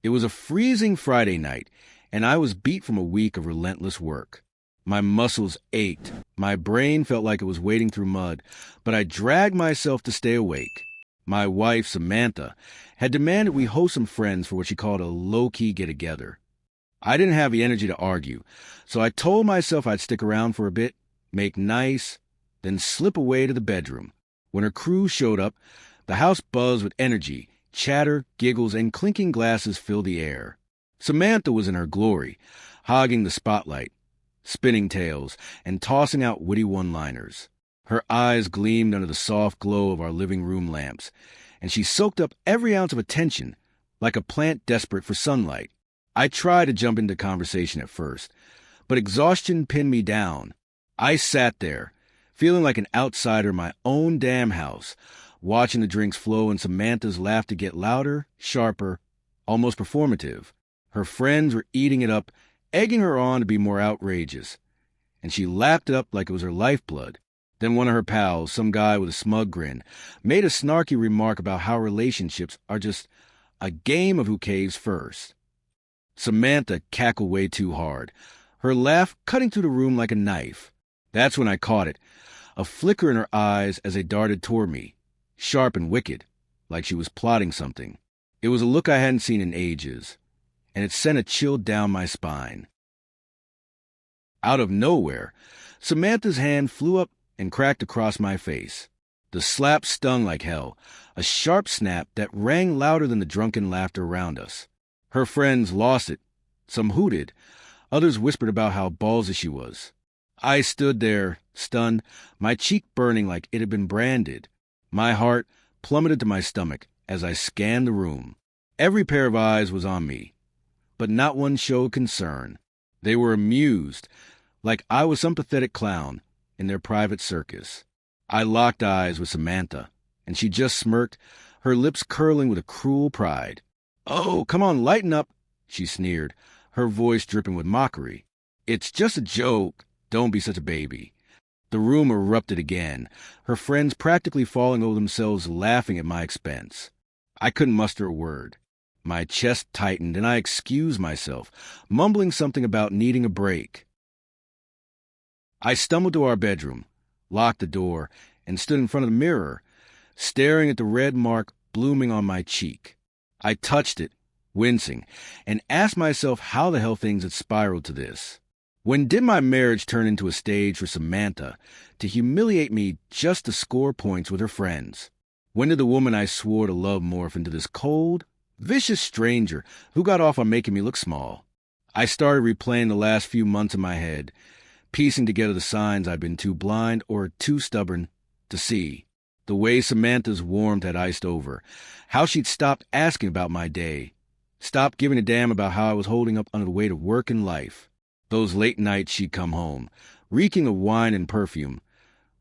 It was a freezing Friday night, and I was beat from a week of relentless work. My muscles ached. My brain felt like it was wading through mud, but I dragged myself to stay awake. My wife, Samantha, had demanded we host some friends for what she called a low-key get-together. I didn't have the energy to argue, so I told myself I'd stick around for a bit, make nice, then slip away to the bedroom. When her crew showed up, the house buzzed with energy. Chatter, giggles, and clinking glasses filled the air. Samantha was in her glory, hogging the spotlight, spinning tales, and tossing out witty one-liners. Her eyes gleamed under the soft glow of our living room lamps, and she soaked up every ounce of attention, like a plant desperate for sunlight. I tried to jump into conversation at first, but exhaustion pinned me down. I sat there, feeling like an outsider in my own damn house, watching the drinks flow and Samantha's laughter get louder, sharper, almost performative. Her friends were eating it up, egging her on to be more outrageous, and she lapped it up like it was her lifeblood. Then one of her pals, some guy with a smug grin, made a snarky remark about how relationships are just a game of who caves first. Samantha cackled way too hard, her laugh cutting through the room like a knife. That's when I caught it, a flicker in her eyes as they darted toward me, sharp and wicked, like she was plotting something. It was a look I hadn't seen in ages, and it sent a chill down my spine. Out of nowhere, Samantha's hand flew up and cracked across my face. The slap stung like hell, a sharp snap that rang louder than the drunken laughter around us. Her friends lost it. Some hooted. Others whispered about how ballsy she was. I stood there, stunned, my cheek burning like it had been branded. My heart plummeted to my stomach as I scanned the room. Every pair of eyes was on me, but not one showed concern. They were amused, like I was some pathetic clown in their private circus. I locked eyes with Samantha, and she just smirked, her lips curling with a cruel pride. "Oh, come on, lighten up," she sneered, her voice dripping with mockery. "It's just a joke. Don't be such a baby." The room erupted again, her friends practically falling over themselves laughing at my expense. I couldn't muster a word. My chest tightened, and I excused myself, mumbling something about needing a break. I stumbled to our bedroom, locked the door, and stood in front of the mirror, staring at the red mark blooming on my cheek. I touched it, wincing, and asked myself how the hell things had spiraled to this. When did my marriage turn into a stage for Samantha to humiliate me just to score points with her friends? When did the woman I swore to love morph into this cold, vicious stranger who got off on making me look small? I started replaying the last few months in my head, piecing together the signs I'd been too blind or too stubborn to see. The way Samantha's warmth had iced over, how she'd stopped asking about my day, stopped giving a damn about how I was holding up under the weight of work and life. Those late nights she'd come home, reeking of wine and perfume,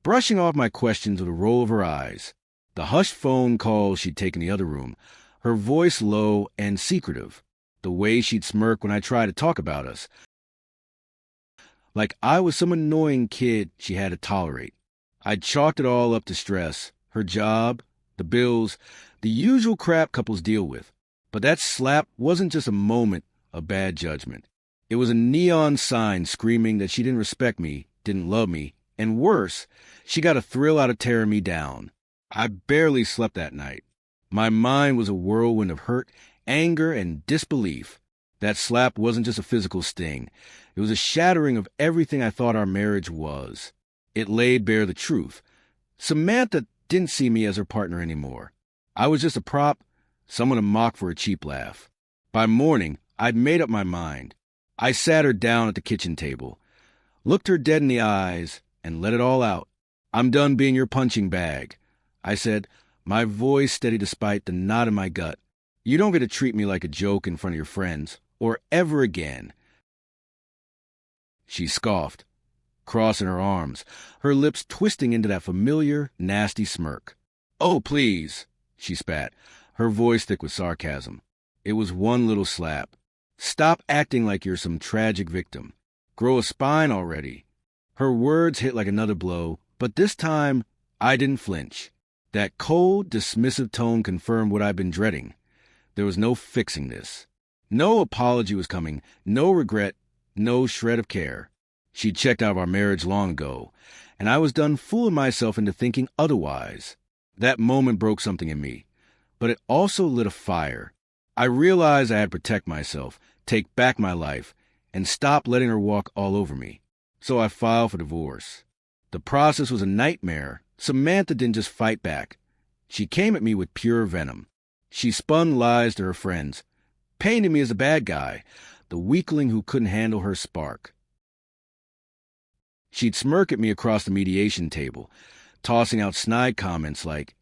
brushing off my questions with a roll of her eyes. The hushed phone calls she'd take in the other room, her voice low and secretive. The way she'd smirk when I tried to talk about us, like I was some annoying kid she had to tolerate. I'd chalked it all up to stress, her job, the bills, the usual crap couples deal with. But that slap wasn't just a moment of bad judgment. It was a neon sign screaming that she didn't respect me, didn't love me, and worse, she got a thrill out of tearing me down. I barely slept that night. My mind was a whirlwind of hurt, anger, and disbelief. That slap wasn't just a physical sting. It was a shattering of everything I thought our marriage was. It laid bare the truth. Samantha didn't see me as her partner anymore. I was just a prop, someone to mock for a cheap laugh. By morning, I'd made up my mind. I sat her down at the kitchen table, looked her dead in the eyes, and let it all out. "I'm done being your punching bag," I said, my voice steady despite the knot in my gut. "You don't get to treat me like a joke in front of your friends, or ever again." She scoffed, crossing her arms, her lips twisting into that familiar, nasty smirk. "Oh, please," she spat, her voice thick with sarcasm. It was one little slap. "Stop acting like you're some tragic victim. Grow a spine already." Her words hit like another blow, but this time I didn't flinch. That cold, dismissive tone confirmed what I'd been dreading. There was no fixing this. No apology was coming, no regret, no shred of care. She'd checked out of our marriage long ago, and I was done fooling myself into thinking otherwise. That moment broke something in me, but it also lit a fire. I realized I had to protect myself, take back my life, and stop letting her walk all over me. So I filed for divorce. The process was a nightmare. Samantha didn't just fight back. She came at me with pure venom. She spun lies to her friends, painted me as a bad guy, the weakling who couldn't handle her spark. She'd smirk at me across the mediation table, tossing out snide comments like,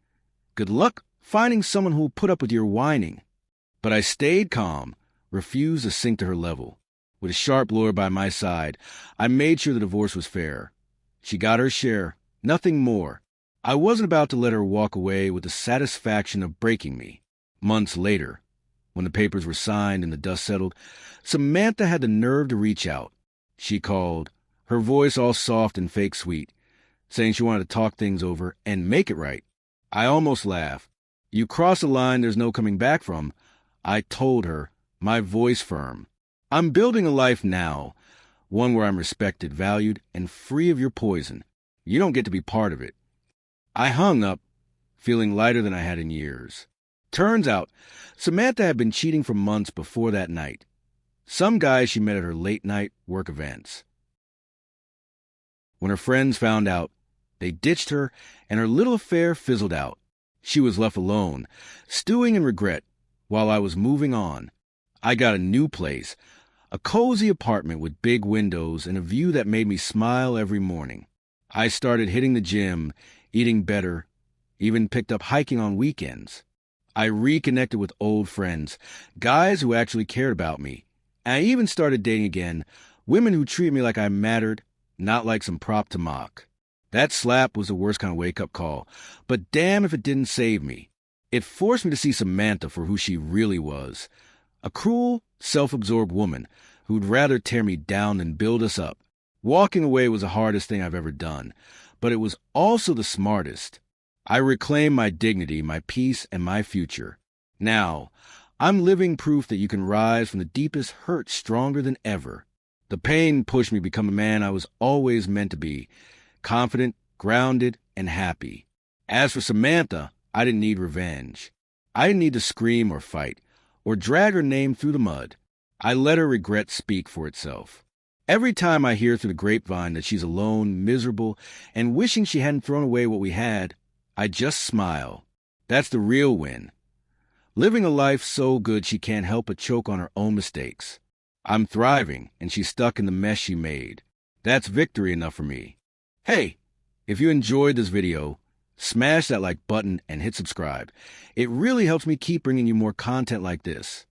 "Good luck finding someone who'll put up with your whining." But I stayed calm, refused to sink to her level. With a sharp lawyer by my side, I made sure the divorce was fair. She got her share, nothing more. I wasn't about to let her walk away with the satisfaction of breaking me. Months later, when the papers were signed and the dust settled, Samantha had the nerve to reach out. She called, her voice all soft and fake sweet, saying she wanted to talk things over and make it right. I almost laughed. "You cross a line there's no coming back from," I told her, my voice firm. "I'm building a life now, one where I'm respected, valued, and free of your poison. You don't get to be part of it." I hung up, feeling lighter than I had in years. Turns out, Samantha had been cheating for months before that night. Some guy she met at her late-night work events. When her friends found out, they ditched her, and her little affair fizzled out. She was left alone, stewing in regret, while I was moving on. I got a new place, a cozy apartment with big windows and a view that made me smile every morning. I started hitting the gym, eating better, even picked up hiking on weekends. I reconnected with old friends, guys who actually cared about me. And I even started dating again, women who treated me like I mattered, not like some prop to mock. That slap was the worst kind of wake-up call, but damn if it didn't save me. It forced me to see Samantha for who she really was. A cruel, self-absorbed woman who'd rather tear me down than build us up. Walking away was the hardest thing I've ever done, but it was also the smartest. I reclaimed my dignity, my peace, and my future. Now, I'm living proof that you can rise from the deepest hurt stronger than ever. The pain pushed me to become a man I was always meant to be, confident, grounded, and happy. As for Samantha, I didn't need revenge. I didn't need to scream or fight, or drag her name through the mud. I let her regret speak for itself. Every time I hear through the grapevine that she's alone, miserable, and wishing she hadn't thrown away what we had, I just smile. That's the real win. Living a life so good she can't help but choke on her own mistakes. I'm thriving, and she's stuck in the mess she made. That's victory enough for me. Hey, if you enjoyed this video, smash that like button and hit subscribe. It really helps me keep bringing you more content like this.